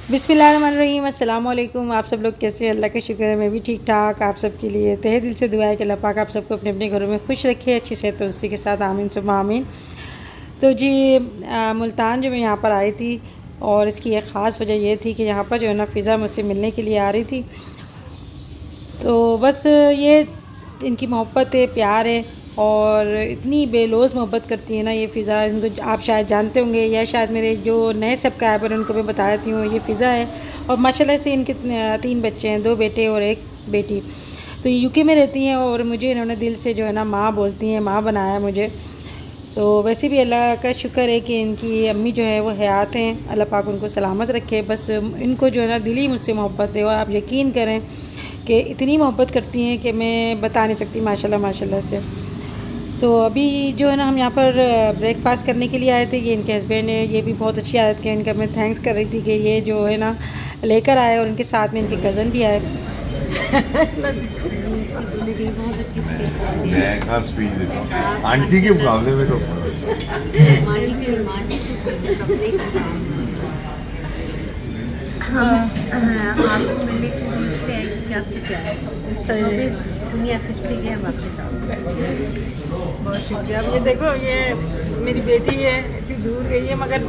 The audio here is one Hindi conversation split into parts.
बिस्मिल्लाहिर्रहमानिर्रहीम, अस्सलाम वालेकुम। आप सब लोग कैसे हैं? अल्लाह का शुक्र है मैं भी ठीक ठाक। आप सब के लिए तहे दिल से दुआ है कि अल्लाह पाक आप सबको अपने अपने घरों में खुश रखे, अच्छी सेहत और उसी के साथ आमीन सुम्मा आमीन। तो जी मुल्तान जो मैं यहाँ पर आई थी और इसकी एक ख़ास वजह यह थी कि यहाँ पर जो है ना फ़िज़ा मुझसे मिलने के लिए आ रही थी। तो बस ये इनकी मोहब्बत है, प्यार है और इतनी बेलौस मोहब्बत करती है ना ये फ़िज़ा। इनको आप शायद जानते होंगे या शायद मेरे जो नए सब्सक्राइबर हैं उनको मैं बता देती हूँ, ये फ़िज़ा है और माशाल्लाह से इनके 3 बच्चे हैं, 2 बेटे और 1 बेटी। तो ये यूके में रहती हैं और मुझे इन्होंने दिल से जो है ना माँ बोलती हैं, माँ बनाया मुझे। तो वैसे भी अल्लाह का शुक्र है कि इनकी अम्मी जो है वो हयात हैं, अल्लाह पाक उनको सलामत रखे। बस इनको जो है ना दिली मुझसे मोहब्बत है और आप यकीन करें कि इतनी मोहब्बत करती हैं कि मैं बता नहीं सकती माशाल्लाह माशाल्लाह से। तो अभी जो है ना हम यहाँ पर ब्रेकफास्ट करने के लिए आए थे। ये इनके हस्बैंड है, ये भी बहुत अच्छी आदत के इनका मैं थैंक्स कर रही थी कि ये जो है ना लेकर आए और इनके साथ में इनके कज़न भी आए। आंटी के मुकाबले में तो आपको मिलने की दूसरे कि आपसे प्यार है। दुनिया कुछ भी है हम आपके साथ। बहुत शुक्रिया। अब ये देखो ये मेरी बेटी है, इतनी दूर गई है मगर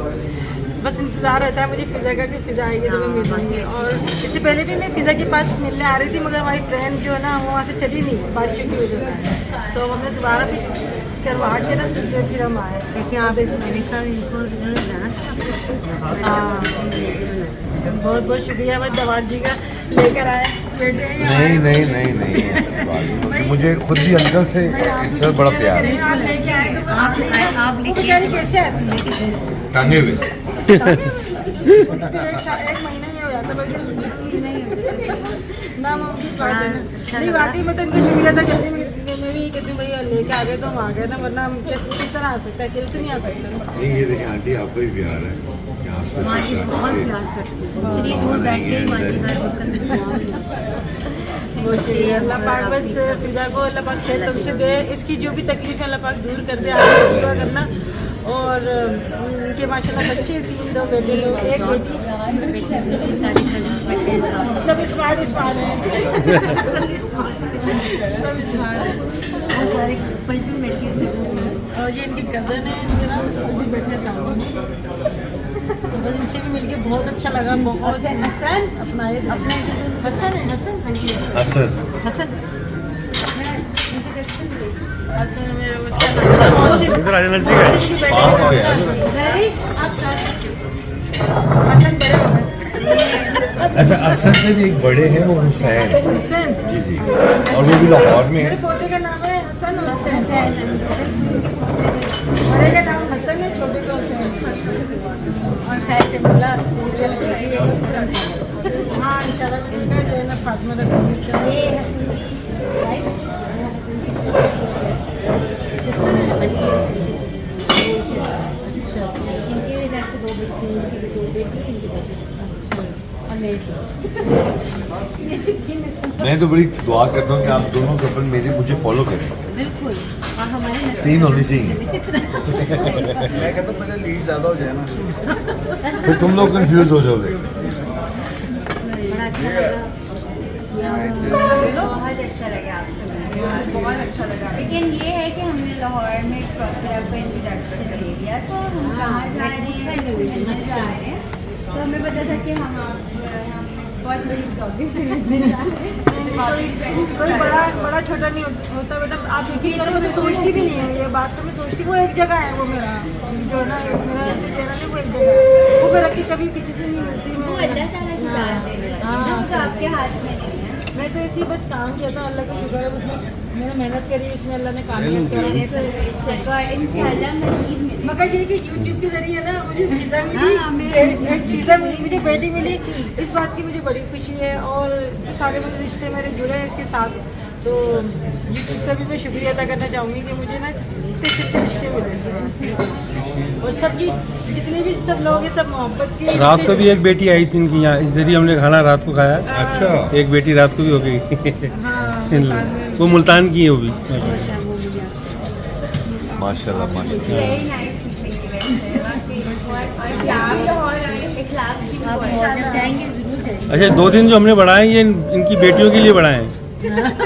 बस इंतज़ार रहता है मुझे फ़िज़ा का कि फ़िज़ा आएगी तो मैं मिलूँगी। और इससे पहले भी मैं फ़िज़ा के पास मिलने आ रही थी मगर हमारी ट्रेन जो है ना वो वहाँ से चली नहीं बारिशों की वजह से। तो हमने दोबारा भी करवा के ना सोचे फिर हम आए। लेकिन आप मैंने कहा इनको इन्होंने जाना था। हाँ बहुत बहुत शुक्रिया भाई दवार जी का लेकर आए बेटे। नहीं नहीं नहीं नहीं ऐसी बात नहीं। मुझे खुद भी अंदर से इनसे बड़ा प्यार है। आप बेचारी कैसे आती है? टांगे हुए एक महीना ही हो जाता ना मुमकिन बात है ना। नहीं वाकई में तो इनको शुक्रिया था जल्दी मैं भी कहती हूँ भैया लेके आ गए तो हम आ गए ना, वरना हम कैसे किस तरह आ सकता है, अकेले तो नहीं आ सकता। नहीं ये देखिए आंटी आपका भी प्यार है कि आस-पास माजी बहुत प्यार करती है। इतनी दूर बैठ के माजी हर वक्त अल्लाह पाक बस फ़िज़ा को अल्लाह पाक सेहत तंदुरुस्ती दे, इसकी जो भी तकलीफ है अल्लाह पाक दूर कर दे। आप दुआ करना। और उनके माशाल्लाह बच्चे 3 2 बेटे 1 बेटी, सब स्मार्ट हैं। सब स्मार्ट सारे कपल भी मिलके और ये इनकी कज़न है मेरा, वो भी बैठे सामने। तो बस इनसे भी मिलके बहुत अच्छा लगा। बहुत अपना हसन है हसन हसन मेरा उसका नाम हसन बड़े हो गए। अच्छा अरसन से भी एक बड़े हैं वो हुसैन जी जी, और वो भी लाहौर में है। मेरे पोते का नाम है हसन और हुसैन। बड़े का नाम हसन है, छोटे का हुसैन। और कैसे बोला हाँ इंशाल्लाह मैंने कहा ना फातिमा रखूँगी। ये हसन की वाइफ इनके भी घर से 2 बच्चे, इनकी भी 2 बेटी, इनकी 2 बेटी और मेरी। मैं तो बड़ी दुआ करता हूँ कि आप दोनों कपल मुझे फॉलो करें। बिल्कुल। और हमारे 3 होनी चाहिए। मैं कहता हूँ पहले लीड ज़्यादा हो जाए ना, फिर तुम लोग कंफ्यूज हो जाओगे। बड़ा अच्छा लगा। बहुत अच्छा लगा आपसे, बहुत अच्छा लगा। लेकिन ये है कि हमने लाहौर में क्लब का इंट्रोडक्शन ले लिया तो हम कहाँ जा रहे हैं, मिलने जा रहे हैं। तो हमें पता था कि हम बहुत बड़ी ब्लॉगर से मिलने जा रहे हैं। कोई बड़ा छोटा नहीं होता बेटा, आप यकीन करो मैं सोचती भी नहीं है ये बात। तो मैं सोचती वो एक जगह है, वो मेरा जो है ना मेरा चैनल है वो एक जगह है, वो मैं रखी कभी किसी से नहीं मिलती। वो अल्लाह ताला की बात है ना, वो तो आपके हाथ में नहीं है। मैं तो ऐसे ही बस काम किया था, अल्लाह का शुक्र है उसमें मैंने मेहनत करी, उसमें अल्लाह ने कामयाब किया। इंशाल्लाह मज़ीद मिले। मगर ये कि यूट्यूब के जरिए ना मुझे वीज़ा मिली, एक वीज़ा मिली, मुझे बेटी मिली, इस बात की मुझे बड़ी खुशी है। और सारे मेरे रिश्ते मेरे जुड़े हैं इसके साथ। तो यूट्यूब का भी मैं शुक्रिया अदा करना चाहूँगी कि मुझे ना इतने अच्छे रिश्ते मिले और सबकी जितने भी सब लोग हैं सब मोहब्बत के। रात को भी एक बेटी आई थी इनकी यहाँ, इस दरी हमने खाना रात को खाया। अच्छा एक बेटी रात को भी हो गई। हाँ, वो मुल्तान की है वो भी। माशाल्लाह माशाल्लाह। Very nice meeting you. इखलाक भी आप जब जाएंगे जरूर जाएंगे। अच्छा 2 दिन जो हमने बढ़ाए ये इनकी बेटियों के लिए बढ़ाए हैं।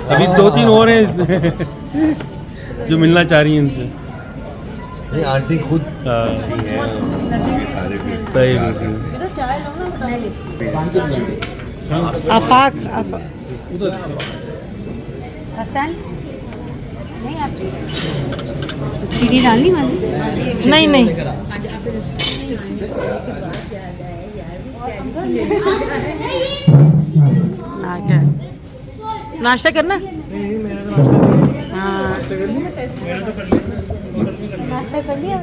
अभी 2-3 और हैं इसमें जो मिलना चाह रही हैं इनसे। नहीं आंटी खुद हाँ, ये सारे सही बिल्कुल। आफाक हसन नहीं आप चीनी डालनी मानी नहीं नहीं ना क्या नाश्ता करना हाँ नाश्ता कर लिया।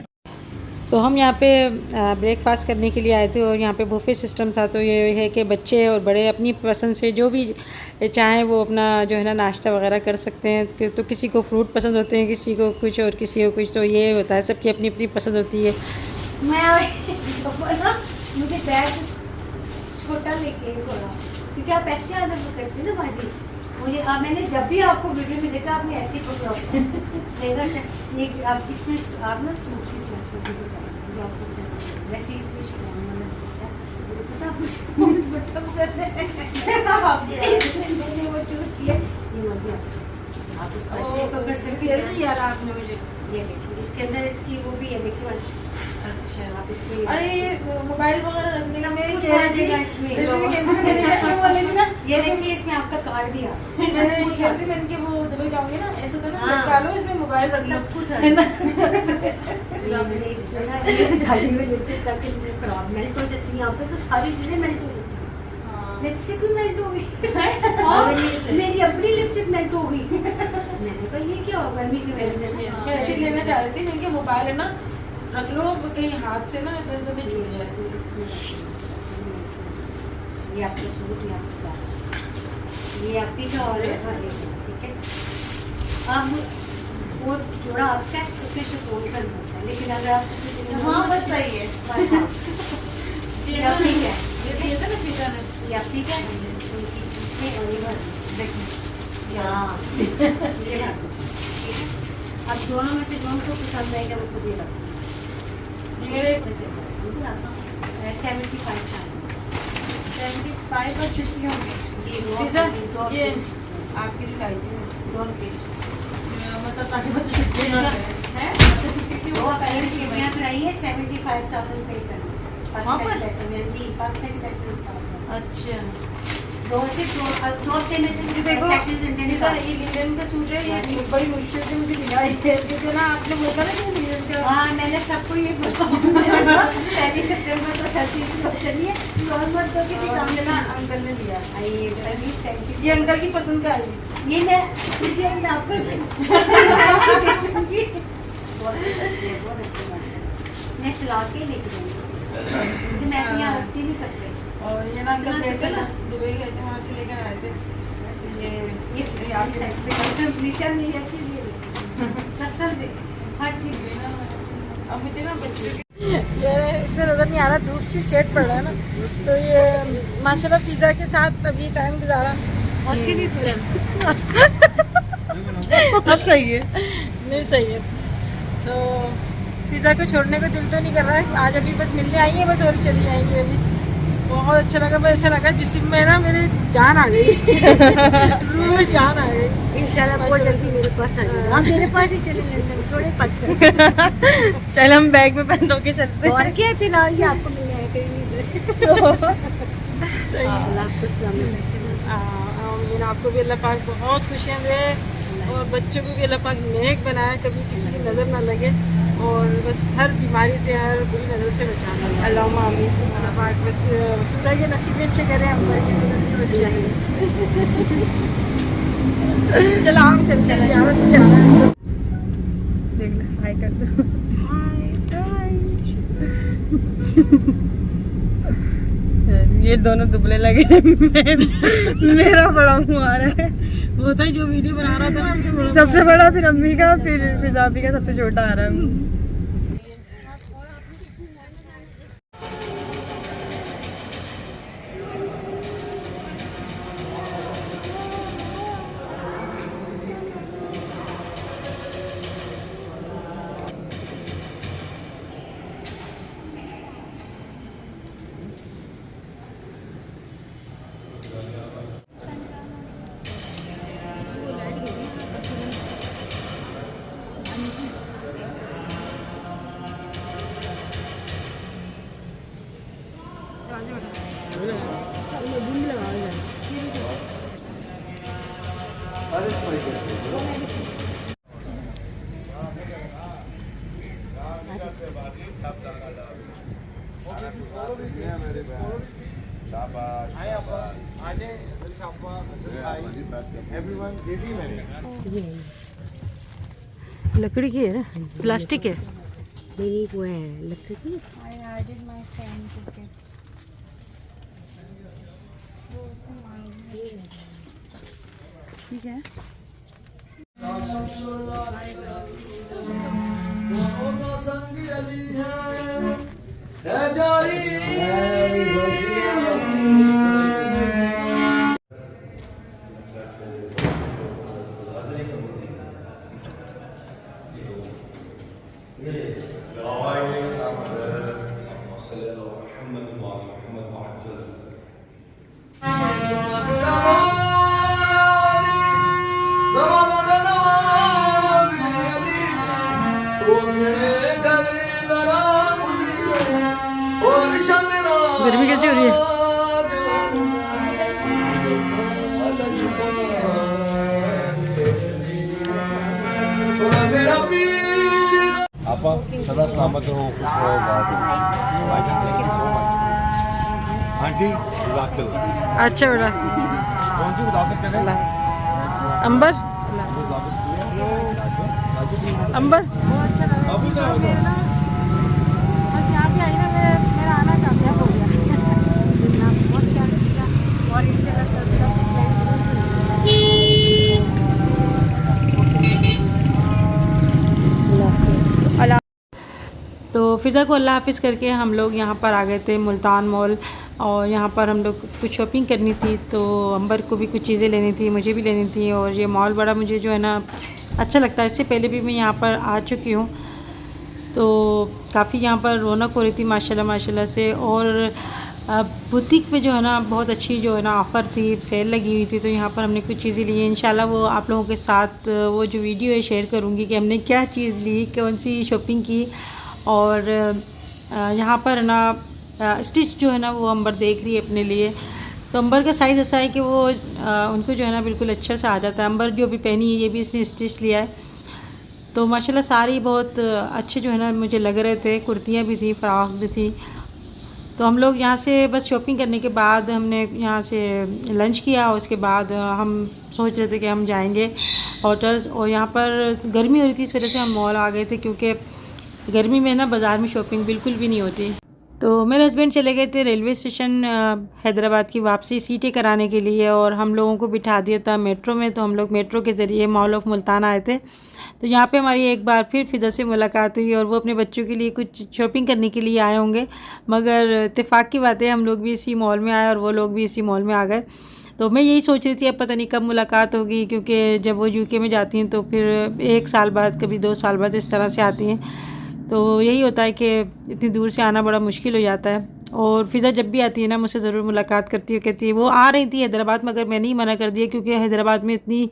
तो हम यहाँ पे ब्रेकफास्ट करने के लिए आए थे और यहाँ पे बुफे सिस्टम था। तो ये है कि बच्चे और बड़े अपनी पसंद से जो भी चाहें वो अपना जो है ना नाश्ता वगैरह कर सकते हैं। तो किसी को फ्रूट पसंद होते हैं, किसी को कुछ और किसी को कुछ। तो ये होता है सबकी अपनी अपनी पसंद होती है। मैं ना मुझे बैग छोटा लेके थोड़ा, क्योंकि आप ऐसे आना करते हैं ना बाजी। मुझे मैंने जब भी आपको वीडियो में देखा आपने ऐसे ही पकड़ा होगा। ये आप इसमें आप ना सूट की सिलेक्शन भी बताएं जो आपको चाहिए, वैसे ही इसमें शिफॉन वाला मुझे पता कुछ बटन करते हैं मैंने वो चूज किया। ये मर्जी आप इसको ऐसे ही पकड़ सकते हैं यार आपने मुझे ये देखिए इसके अंदर इसकी वो भी है, देखिए बाजी। अच्छा आप इसको अरे मोबाइल वगैरह रखने सब में कुछ आ जाएगा इसमें। ये देखिए इसमें आपका कार्ड भी आ सब कुछ आ मैंने कि वो दुबई जाऊंगी ना ऐसे तो ना हाँ। निकालो इसमें मोबाइल रख लो सब कुछ आ जाएगा। मैंने इसमें ना ये डाली हुई लिपस्टिक ताकि खराब मेल्ट हो जाती है। यहाँ पे तो सारी चीजें मेल्ट हो जाती है। लिपस्टिक भी मेल्ट हो गई और मेरी अपनी लिपस्टिक मेल्ट हो गई। मैंने कहा ये क्या हुआ गर्मी की वजह से। कैसे लेना चाह रही थी मैंने मोबाइल है ना रख लो कहीं हाथ से ना इधर उधर नहीं छूट जाए। ये आपका सूट, ये आपका बैग, ये आपकी का और ठीक है। अब वो जोड़ा आपका है उसमें शिफॉन करना होता है, लेकिन अगर आप हाँ बस सही है। ये आपकी क्या है, ये था ना पिज़्ज़ा में ये आपकी क्या है उनकी इसमें और ये भर देखिए हाँ ये भर दो, ठीक है। अब दोनों में से जो को पसंद आएगा वो खुद ये रखो। मेरे 75 था 75 और छुट्टियों में जी पिज़्ज़ा ये आपके लिए लाई थी मतलब ताकि बच्चे छुट्टी ना हैं वो पहले छुट्टियाँ कराई है 75,000 पे करना पाकिस्तानी पैसे में जी पाकिस्तानी पैसे में। अच्छा दो से दो से में से देखो सेटिल इंडियन का ये लिनन का सूट है ये बड़ी मुश्किल से मुझे मिला है क्योंकि ना आपने बोला ना कि लिनन का हाँ मैंने सबको ये बोला 1 सितंबर तो 30 को चलिए और मत तो किसी काम में ना अंकल ने दिया आइए अभी थैंक ये अंकल की पसंद का है ये मैं आपको बेचूंगी। बहुत अच्छी बात है, मैं सिला के लेके जाऊंगी क्योंकि मैं तो यहाँ रखती नहीं कपड़े। और ये ना अंकल गए थे ना दुबई गए थे वहाँ से लेकर आए थे ये आपके साइज पे फीचर नहीं अच्छी नहीं कसम से हर चीज़। अब मुझे ना बच्चे ये इसमें नज़र नहीं आ रहा धूप से शेड पड़ रहा है ना तो ये माशाल्लाह पिज़्ज़ा के साथ अभी टाइम गुजारा और के भी अब सही है नहीं सही है। तो पिज़्ज़ा को छोड़ने को दिल तो नहीं कर रहा है। आज अभी बस मिलने आई है बस और चली जाएंगे अभी। बहुत अच्छा लगा बस ऐसा लगा जिसमें मैं ना मेरी जान आ गई रूह में जान आ गई। इंशाल्लाह बहुत जल्दी मेरे पास आ जाएगा। आप मेरे पास ही चले लंदन छोड़े पत्थर चल हम बैग में पहन के चलते और क्या फिलहाल ये आपको मिल जाएगा कहीं नहीं सही है। अल्लाह कुछ आमीन। आपको भी अल्लाह पाक बहुत खुशियाँ दे और बच्चों को भी अल्लाह पाक नेक बनाए कभी किसी की नज़र ना लगे और बस हर बीमारी से हर बुरी नज़र से बचाना अल्लाह आमीन से अल्लाह पाक बस पिज़्ज़ा के नसीब अच्छे करें हम नसीब अच्छे चलो हम चलते हैं ज़ियारत में जाना है। देख ले हाय कर दो ये दोनों दुबले लगे मेरा बड़ा मुँह आ रहा है वो था जो वीडियो बना रहा था सबसे बड़ा फिर अम्मी का फिर फिजाबी का सबसे छोटा आ रहा है। एवरीवन दे दी मैंने। लकड़ी की है ना, प्लास्टिक है। नहीं वो है लकड़ी की। I added my friend ticket. ठीक है। गर्मी कैसी हो रही है? आपा सदा सलामत रहो, खुश रहो, बात भाईजान thank you so much. Aunty जज़ाकल्लाह। अच्छा बेटा। कौन सी खुदाफिज़ करें? अंबर अंबर अबू क्या होगा? तो फ़िज़ा को अल्लाह हाफ़िज़ करके हम लोग यहाँ पर आ गए थे मुल्तान मॉल, और यहाँ पर हम लोग कुछ शॉपिंग करनी थी। तो अंबर को भी कुछ चीज़ें लेनी थी, मुझे भी लेनी थी, और ये मॉल बड़ा मुझे जो है ना अच्छा लगता है। इससे पहले भी मैं यहाँ पर आ चुकी हूँ, तो काफ़ी यहाँ पर रौनक हो रही थी माशाल्लाह माशाल्लाह से। और बुटीक पे जो है ना बहुत अच्छी जो है ना ऑफ़र थी, सेल लगी हुई थी, तो यहाँ पर हमने कुछ चीज़ें ली हैं। इंशाल्लाह वो आप लोगों के साथ वो जो वीडियो है शेयर करूँगी कि हमने क्या चीज़ ली, कौन सी शॉपिंग की। और यहाँ पर ना स्टिच जो है ना वो अंबर देख रही है अपने लिए। तो अंबर का साइज़ ऐसा है कि वो उनको जो है ना बिल्कुल अच्छा सा आ जाता है। अंबर जो भी पहनी है ये भी इसने स्टिच लिया है। तो माशाल्लाह सारी बहुत अच्छे जो है ना मुझे लग रहे थे, कुर्तियाँ भी थी, फ्रॉक भी थी। तो हम लोग यहाँ से बस शॉपिंग करने के बाद हमने यहाँ से लंच किया, और उसके बाद हम सोच रहे थे कि हम जाएंगे होटल्स। और यहाँ पर गर्मी हो रही थी, इस वजह से हम मॉल आ गए थे, क्योंकि गर्मी में ना बाज़ार में शॉपिंग बिल्कुल भी नहीं होती। तो मेरे हस्बैंड चले गए थे रेलवे स्टेशन हैदराबाद की वापसी सीटें कराने के लिए, और हम लोगों को बिठा दिया था मेट्रो में। तो हम लोग मेट्रो के ज़रिए मॉल ऑफ मुल्तान आए थे। तो यहाँ पे हमारी एक बार फिर फ़िज़ा से मुलाकात हुई, और वो अपने बच्चों के लिए कुछ शॉपिंग करने के लिए आए होंगे। मगर इत्तेफाक की बात है हम लोग भी इसी मॉल में आए और वो लोग भी इसी मॉल में आ गए। तो मैं यही सोच रही थी अब पता नहीं कब मुलाकात होगी, क्योंकि जब वो यूके में जाती हैं तो फिर 1 साल बाद, कभी 2 साल बाद इस तरह से आती हैं। तो यही होता है कि इतनी दूर से आना बड़ा मुश्किल हो जाता है। और फ़िज़ा जब भी आती है ना मुझसे ज़रूर मुलाकात करती है, कहती है वो आ रही थी हैदराबाद, मगर मैंने ही मना कर दिया क्योंकि हैदराबाद में इतनी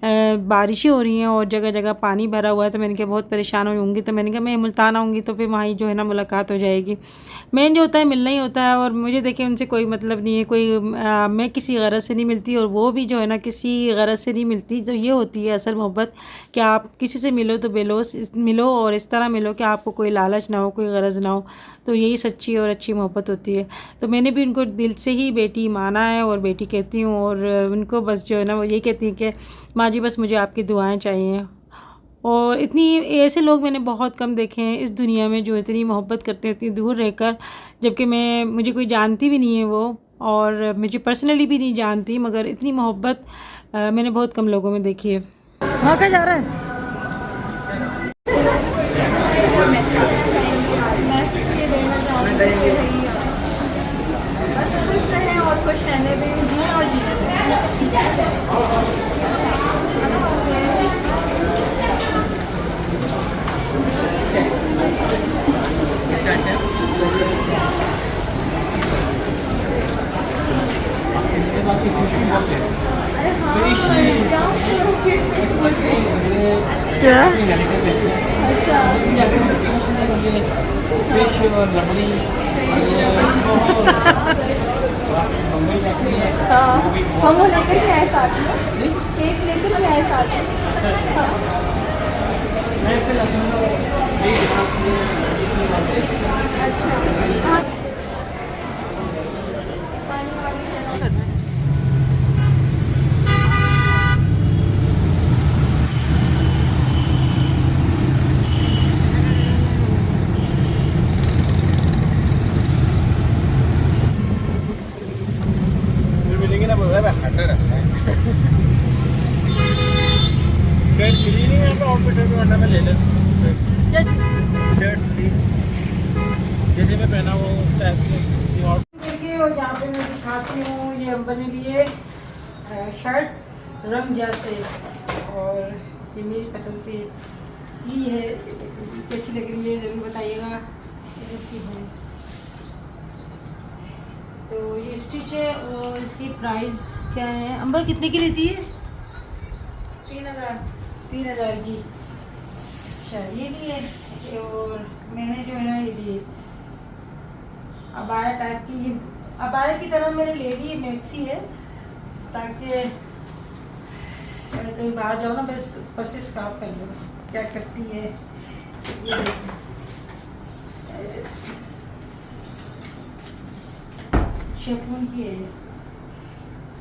बारिशें हो रही हैं और जगह जगह पानी भरा हुआ है। तो मैंने कहा बहुत परेशान होंगी, तो मैंने कहा मैं मुल्तान आऊँगी तो फिर वहीं जो है ना मुलाकात हो जाएगी। मेन जो होता है मिलना ही होता है, और मुझे देखिए उनसे कोई मतलब नहीं है, कोई मैं किसी गरज से नहीं मिलती और वो भी जो है ना किसी गरज से नहीं मिलती। तो ये होती है असल मोहब्बत कि आप किसी से मिलो तो मिलो और इस तरह मिलो कि आपको कोई लालच ना हो, कोई गरज ना हो। तो यही सच्ची और अच्छी मोहब्बत होती है। तो मैंने भी उनको दिल से ही बेटी माना है और बेटी कहती हूँ, और उनको बस जो है ना वो यही कहती हैं कि माँ जी बस मुझे आपकी दुआएं चाहिए। और इतनी ऐसे लोग मैंने बहुत कम देखे हैं इस दुनिया में जो इतनी मोहब्बत करते हैं इतनी दूर रहकर, जबकि मुझे कोई जानती भी नहीं है वो, और मुझे पर्सनली भी नहीं जानती, मगर इतनी मोहब्बत मैंने बहुत कम लोगों में देखी है। वहाँ क्या जा रहा है? बस खुश रहें और खुश रहने दें, जिए और जीने दें। क्या? फिश और लकड़ी हाँ, हम वो लेकर भी आए साथ में, केक लेकर भी आए साथ में। हाँ। मिलेंगे ना बोला शर्ट फ्री नहीं है यहाँ पे आउटफिट है वरना मैं ले लेता क्या चीज़ शर्ट फ्री जैसे मैं पहना वो टाइप देखिए और यहाँ पे मैं दिखाती हूँ ये अंबर ने लिए शर्ट रंग जैसे और ये मेरी पसंद से ली है, कैसी लग रही है ज़रूर बताइएगा। ऐसी है तो ये स्टिच है और इसकी प्राइस क्या है। अंबर कितने की लेती है? 3,000 की। अच्छा ये भी है और मैंने जो है ना ये लिए अबाया टाइप की, ये अबाया की तरह मैंने ले ली, मैक्सी है ताकि मैं कहीं बाहर जाओ ना बस ऊपर से स्कार्फ पहन लो। क्या करती है ये देखो, शेफून की है ये,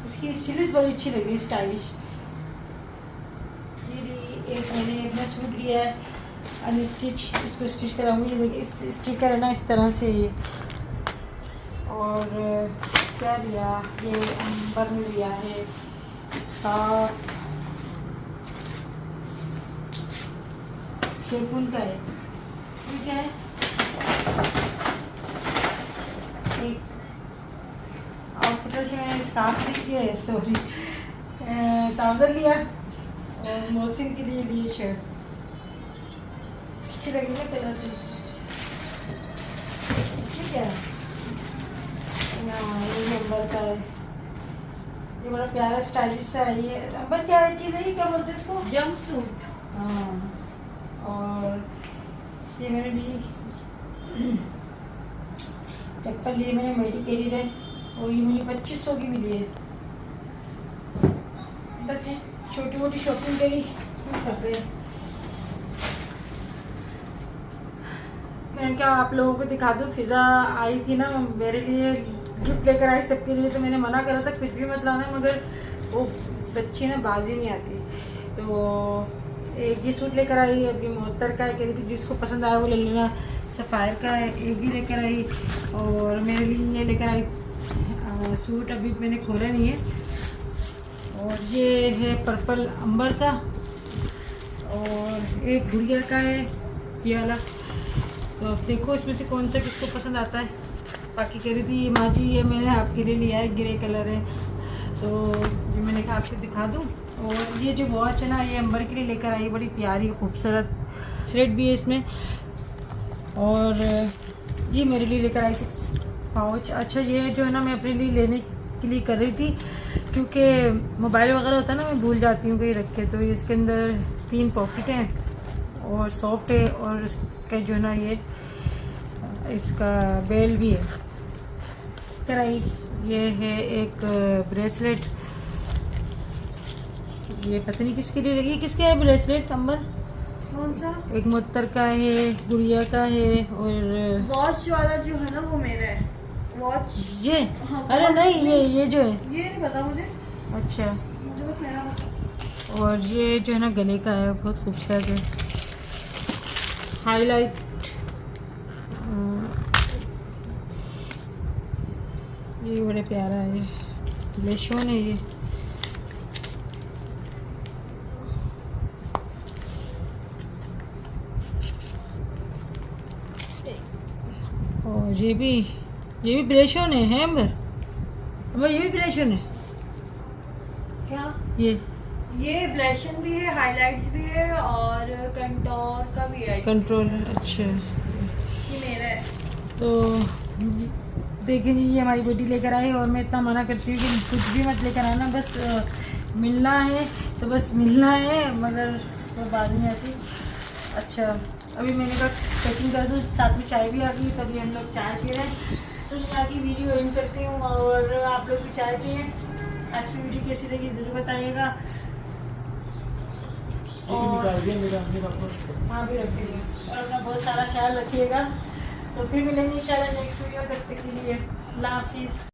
इसकी सिलिट बड़ी अच्छी लगी, स्टाइलिश। ये एक मैंने अपना सूट लिया है अनस्टिच, इसको स्टिच कराऊंगी। ये देखिए इस स्टिकर है ना इस तरह से ये। और क्या लिया, ये अंबर में लिया है इसका शेफून का है, ठीक है। एक आउटफिटर से मैंने स्कार्फ लिया है, सॉरी ट्राउज़र लिया और मोहसिन के लिए लिए शर्ट। अच्छी लगी ना कलर ठीक है। ये अंबर का है, ये बड़ा प्यारा स्टाइलिश सा है ये। अंबर क्या है चीज़ है ये, क्या बोलते हैं इसको? Jump suit. हाँ और ये मैंने ली चप्पल लिए मैंने मेडिकेटेड है और ये मुझे 2500 की मिली है। बस ये छोटी मोटी शॉपिंग के लिए कर रहे हैं। मैंने क्या आप लोगों को दिखा दूँ, फिज़ा आई थी ना मेरे लिए गिफ्ट लेकर आई सबके लिए, तो मैंने मना करा था कुछ भी मत लाना, मगर वो बच्ची ना बाजी नहीं आती। तो एक ये सूट लेकर आई, अभी मोहत्तर का है, कह रही थी जिसको पसंद आया वो ले लेना। सफ़ायर का है एक भी लेकर आई और मेरे लिए ये लेकर आई सूट, अभी मैंने खोला नहीं है। और ये है पर्पल अंबर का और एक गुड़िया का है ये वाला। तो अब देखो इसमें से कौन सा किसको पसंद आता है। बाकी कह रही थी माँ जी ये मैंने आपके लिए लिया है, ग्रे कलर है, तो ये मैंने कहा आपको दिखा दूँ। और ये जो वॉच है ना ये अंबर के लिए लेकर आई, बड़ी प्यारी खूबसूरत थ्रेड भी है इसमें। और ये मेरे लिए लेकर आई थी पाउच। अच्छा ये जो है ना मैं अपने लिए लेने के लिए कर रही थी, क्योंकि मोबाइल वगैरह होता है ना मैं भूल जाती हूँ कहीं रख के। तो इसके अंदर 3 पॉकेट हैं और सॉफ्ट है और इसका जो है ना ये इसका बेल भी है कराई। ये है एक ब्रेसलेट, ये पता नहीं किसके लिए लगी, किसका है ब्रेसलेट अंबर? कौन सा? एक मुत्तर का है, गुड़िया का है और वॉच वाला जो है ना वो मेरा है। वॉच ये हाँ, अरे नहीं ये जो है ये नहीं पता मुझे, अच्छा। मुझे बस मेरा पता। और ये जो है ना गले का है, बहुत खूबसूरत है, हाईलाइट। ये बड़े प्यारा है, ब्लेशोन है ये। और ये भी ब्लेशोन है अंबर ये भी ब्लेशोन है क्या? ये ब्लैशन भी है, हाइलाइट्स भी है और कंटोर का भी है। कंट्रोल अच्छा। ये मेरा है। तो देखिए जी ये हमारी बेटी लेकर आई और मैं इतना मना करती हूँ कि कुछ भी मत लेकर आना, बस मिलना है तो बस मिलना है, मगर वो बात नहीं आती। अच्छा अभी मैंने कहा पैकिंग कर दूँ, साथ में चाय भी आ गई, तभी हम लोग चाय पी रहे हैं। तो मैं आगे वीडियो एंड करती हूँ और आप लोग भी चाय पिए। आज की वीडियो कैसी लगी ज़रूर बताइएगा। और हाँ भी रखिएगा और अपना बहुत सारा ख्याल रखिएगा। तो फिर मिलेंगे इंशाल्लाह नेक्स्ट वीडियो, तब तक के लिए अल्लाह हाफिज़।